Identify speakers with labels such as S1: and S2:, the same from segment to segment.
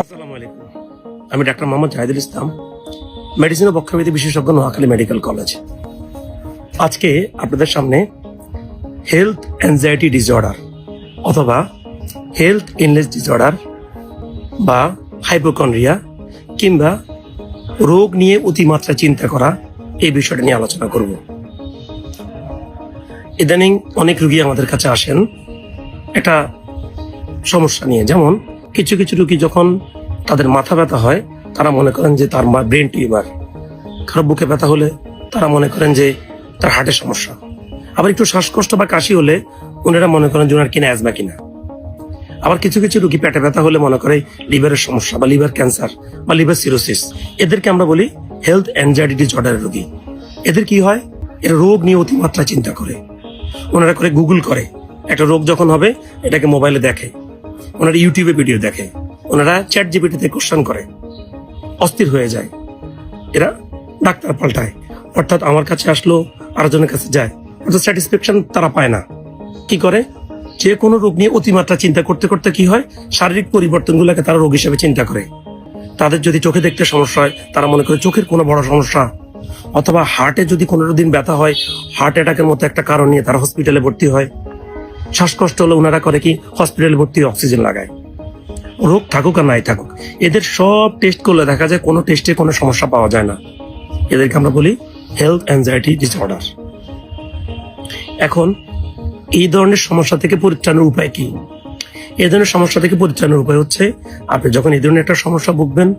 S1: আসসালামু আলাইকুম। আমি ডাক্তার মোহাম্মদ জাহিদুল ইসলাম, মেডিসিন ও বক্ষব্যাধি বিশেষজ্ঞ, নোয়াখালী মেডিকেল কলেজ। আজকে আপনাদের সামনে হেলথ অ্যাংজাইটি ডিসঅর্ডার অথবা হেলথ ইলনেস ডিসঅর্ডার বা হাইপোকন্ড্রিয়া কিংবা রোগ নিয়ে অতিমাত্রা চিন্তা করা, এই বিষয়টা নিয়ে আলোচনা করব। ইদানিং অনেক রোগী আমাদের কাছে আসেন একটা সমস্যা নিয়ে, যেমন কিছু কিছু রোগী যখন তাদের মাথা ব্যথা হয় তারা মনে করেন যে তার ব্রেন টিউমার, কারো বুকে ব্যথা হলে তারা মনে করেন যে তার হার্টের সমস্যা, আবার একটু শ্বাসকষ্ট বা কাশি হলে ওনারা মনে করেন যে ওনার কিনা অ্যাজমা কিনা। আবার কিছু কিছু রোগী পেটে ব্যথা হলে মনে করে লিভারের সমস্যা বা লিভার ক্যান্সার বা লিভার সিরোসিস। এদেরকে আমরা বলি হেলথ অ্যাংজাইটি ডিসঅর্ডারের রোগী। এদের কি হয়, এরা রোগ নিয়ে অতিমাত্রা চিন্তা করে, ওনারা করে গুগল করে, একটা রোগ যখন হবে এটাকে মোবাইলে দেখে, ওনারা ইউটিউবে ভিডিও দেখে, ওনারা চ্যাট জিপিটিতে কোশ্চেন করে, অস্থির হয়ে যায়, এরা ডাক্তার পাল্টায়, অর্থাৎ আমার কাছে আসলো আরেকজনের কাছে যায়, অর্থাৎ স্যাটিসফ্যাকশন তারা পায় না। কি করে, যে কোনো রোগ নিয়ে অতিমাত্রা চিন্তা করতে করতে কি হয়, শারীরিক পরিবর্তনগুলোকে তারা রোগ হিসেবে চিন্তা করে। তাদের যদি চোখে দেখতে সমস্যা হয় তারা মনে করে চোখের কোনো বড় সমস্যা, অথবা হার্টে যদি 15 দিন ব্যথা হয় হার্ট অ্যাটাকের মতো একটা কারণ নিয়ে তারা হসপিটালে ভর্তি হয়। শ্বাসকষ্ট হলে ওনারা করে কি, হসপিটালে ভর্তি অক্সিজেন লাগায়। রোগ থাকুক আর নাই থাকুক, এদের সব টেস্ট করলে দেখা যায় কোনো টেস্টে কোনো সমস্যা পাওয়া যায় না। এদেরকে আমরা বলি হেলথ অ্যাংজাইটি ডিসঅর্ডার। এখন এই ধরনের সমস্যা থেকে পরিত্রাণের উপায় কি? এই ধরনের সমস্যা থেকে পরিত্রাণের উপায় হচ্ছে, আপনি যখন এই ধরনের একটা সমস্যা ভুগবেন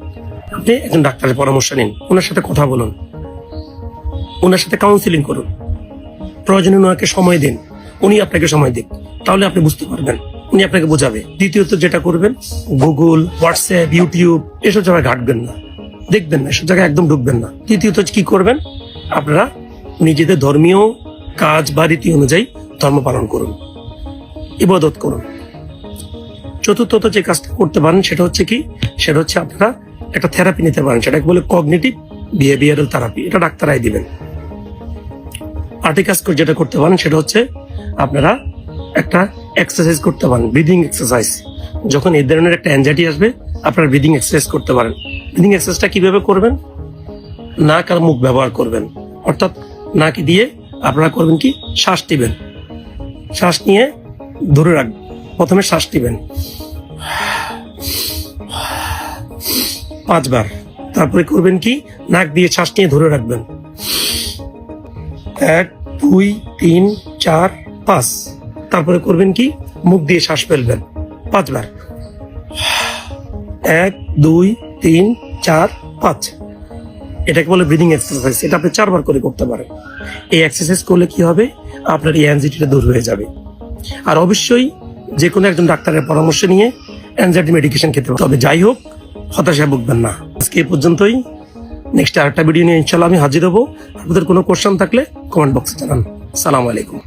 S1: আপনি একজন ডাক্তারের পরামর্শ নিন, ওনার সাথে কথা বলুন, ওনার সাথে কাউন্সিলিং করুন, প্রয়োজনে ওনাকে সময় দিন, উনি আপনাকে সময় দিক, তাহলে আপনি বুঝতে পারবেন, উনি আপনাকে বোঝাবে। দ্বিতীয়ত যেটা করবেন, গুগল, হোয়াটসঅ্যাপ, ইউটিউব এসব জায়গায় ঘাটবেন না, দেখবেন না, এসব জায়গায় একদম ঢুকবেন না। তৃতীয়ত কি করবেন, আপনারা নিজেদের ধর্মীয় কাজ বা রীতি অনুযায়ী ধর্ম পালন করুন, ইবাদত করুন। চতুর্থত যে কাজটা করতে পারেন সেটা হচ্ছে কি, সেটা হচ্ছে আপনারা একটা থেরাপি নিতে পারেন, সেটাকে বলে কগনিটিভ বিহেভিয়ারাল থেরাপি, এটা ডাক্তারাই দিবেন। আরেকটি কাজ যেটা করতে পারেন সেটা হচ্ছে আপনারা একটা এক্সারসাইজ করতে পারেন, ব্রিদিং এক্সারসাইজ। যখন এই ধরনের একটা অ্যাংজাইটি আসবে আপনারা ব্রিদিং এক্সারসাইজ করতে পারেন। ব্রিদিং এক্সারসাইজটা কিভাবে করবেন, নাক আর মুখ ব্যবহার করবেন, অর্থাৎ নাক দিয়ে আপনারা করবেন কি, শ্বাস দিবেন, শ্বাস নিয়ে ধরে রাখবেন। প্রথমে শ্বাস দিবেন 5 বার, তারপরে করবেন কি, নাক দিয়ে শ্বাস নিয়ে ধরে রাখবেন 1 2 3 4 5, তারপরে করবেন কি, মুখ দিয়ে শ্বাস ফেলবেন 5 বার 1 2 3 4 5। এটাকে বলে ব্রিদিং এক্সারসাইজ। এটা আপনি 4 বার করে করতে পারেন। এই এক্সারসাইজ করলে কি হবে, আপনার এই অ্যাংজাইটিটা দূর হয়ে যাবে। আর অবশ্যই যে কোনো একজন ডাক্তারের পরামর্শ নিয়ে অ্যাংজাইটি মেডিকেশন খেতে হবে। তবে যাই হোক, হতাশায় ভুগবেন না। আজকে এই পর্যন্তই। নেক্সট আরেকটা ভিডিও নিয়ে ইনশাআল্লাহ আমি হাজির হবো। আপনাদের কোনো কোশ্চেন থাকলে কমেন্ট বক্সে জানান। আসসালামু আলাইকুম।